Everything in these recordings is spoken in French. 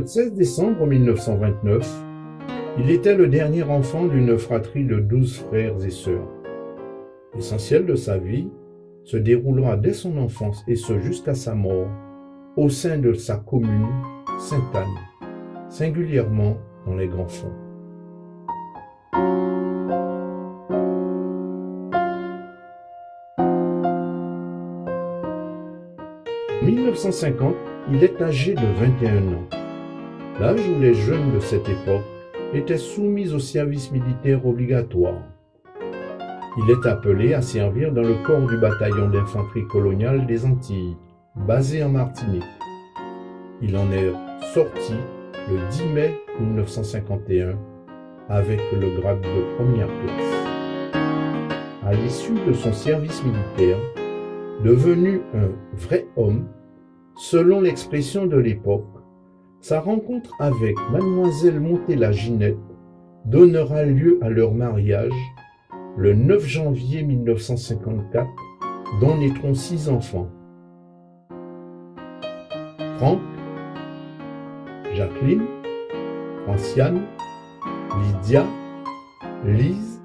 Le 16 décembre 1929, il était le dernier enfant d'une fratrie de 12 frères et sœurs. L'essentiel de sa vie se déroulera dès son enfance et ce jusqu'à sa mort au sein de sa commune, Sainte-Anne, singulièrement dans les Grands Fonds. En 1950, il est âgé de 21 ans, l'âge où les jeunes de cette époque étaient soumis au service militaire obligatoire. Il est appelé à servir dans le corps du bataillon d'infanterie coloniale des Antilles, basé en Martinique. Il en est sorti le 10 mai 1951 avec le grade de première classe. À l'issue de son service militaire, devenu un vrai homme, selon l'expression de l'époque, sa rencontre avec mademoiselle Montella-Ginette donnera lieu à leur mariage le 9 janvier 1954, dont naîtront 6 enfants. Franck, Jacqueline, Franciane, Lydia, Lise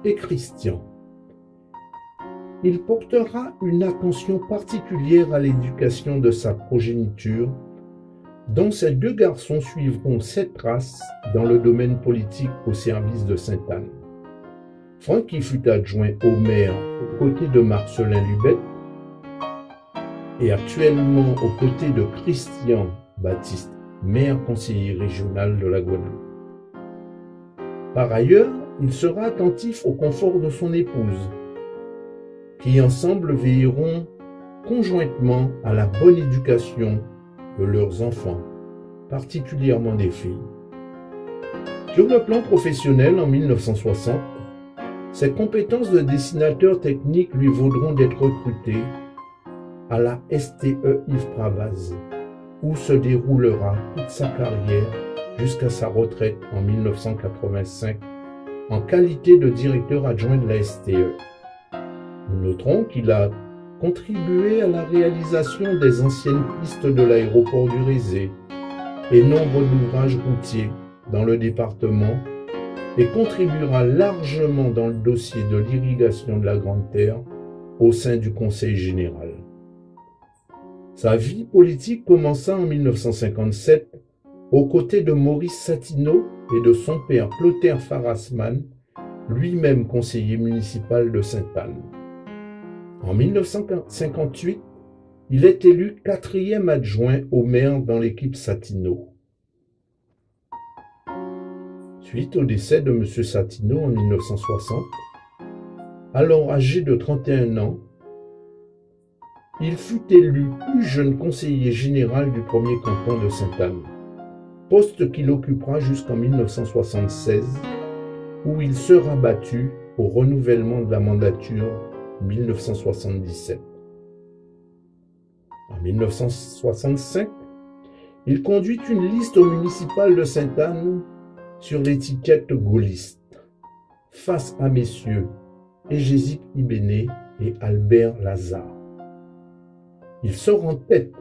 et Christian. Il portera une attention particulière à l'éducation de sa progéniture, dont ces 2 garçons suivront cette trace dans le domaine politique au service de Sainte-Anne. Franck, qui fut adjoint au maire aux côtés de Marcelin Lubette, et actuellement aux côtés de Christian Baptiste, maire conseiller régional de la Guadeloupe. Par ailleurs, il sera attentif au confort de son épouse, qui ensemble veilleront conjointement à la bonne éducation de leurs enfants, particulièrement des filles. Sur le plan professionnel, en 1960, ses compétences de dessinateur technique lui vaudront d'être recruté à la STE Yves Pravaz, où se déroulera toute sa carrière jusqu'à sa retraite en 1985 en qualité de directeur adjoint de la STE. Nous noterons qu'il a contribué à la réalisation des anciennes pistes de l'aéroport du Rézé et nombre d'ouvrages routiers dans le département et contribuera largement dans le dossier de l'irrigation de la Grande Terre au sein du Conseil général. Sa vie politique commença en 1957 aux côtés de Maurice Satineau et de son père Clotaire Farasman, lui-même conseiller municipal de Sainte-Anne. En 1958, il est élu 4e adjoint au maire dans l'équipe Satineau. Suite au décès de M. Satineau en 1960, alors âgé de 31 ans, il fut élu plus jeune conseiller général du premier canton de Sainte-Anne, poste qu'il occupera jusqu'en 1976, où il sera battu au renouvellement de la mandature 1977. En 1965, il conduit une liste au municipal de Sainte-Anne sur l'étiquette gaulliste, face à messieurs Égésique Ibéné et Albert Lazare. Il sort en tête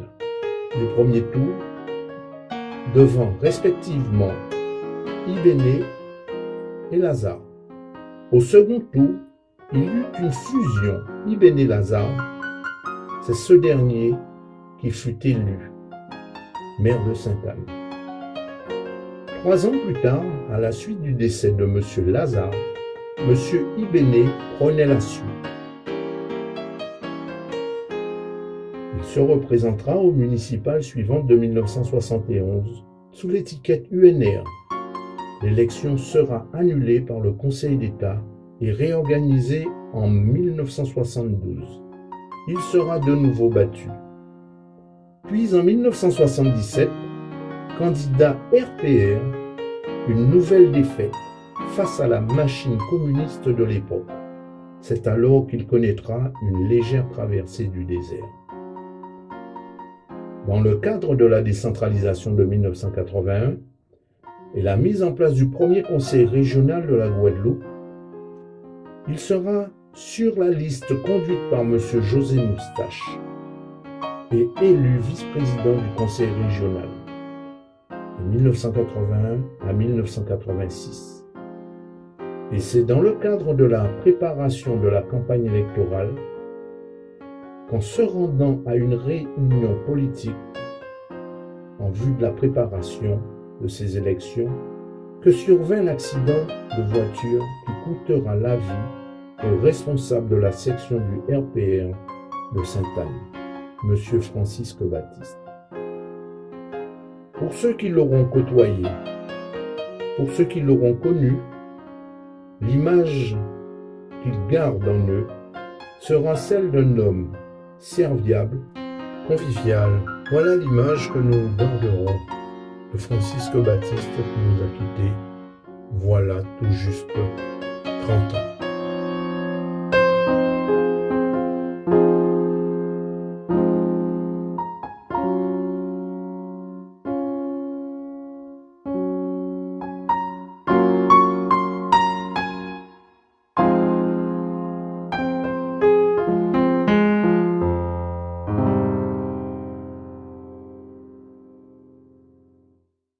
du premier tour, devant respectivement Ibéné et Lazare. Au second tour, il y eut une fusion Ibéné-Lazare. C'est ce dernier qui fut élu maire de Sainte-Anne. 3 ans plus tard, à la suite du décès de M. Lazare, M. Ibéné prenait la suite. Il se représentera au municipal suivante de 1971 sous l'étiquette UNR. L'élection sera annulée par le Conseil d'État et réorganisée en 1972. Il sera de nouveau battu. Puis en 1977, candidat RPR, une nouvelle défaite face à la machine communiste de l'époque. C'est alors qu'il connaîtra une légère traversée du désert. Dans le cadre de la décentralisation de 1981 et la mise en place du premier conseil régional de la Guadeloupe, il sera sur la liste conduite par M. José Moustache et élu vice-président du conseil régional. de 1981 à 1986. Et c'est dans le cadre de la préparation de la campagne électorale qu'en se rendant à une réunion politique en vue de la préparation de ces élections, que survint l'accident de voiture qui coûtera la vie au responsable de la section du RPR de Sainte-Anne, M. Francisque Baptiste. Pour ceux qui l'auront côtoyé, pour ceux qui l'auront connu, l'image qu'ils gardent en eux sera celle d'un homme serviable, convivial. Voilà l'image que nous garderons de Francisque Baptiste qui nous a quittés voilà tout juste 30 ans.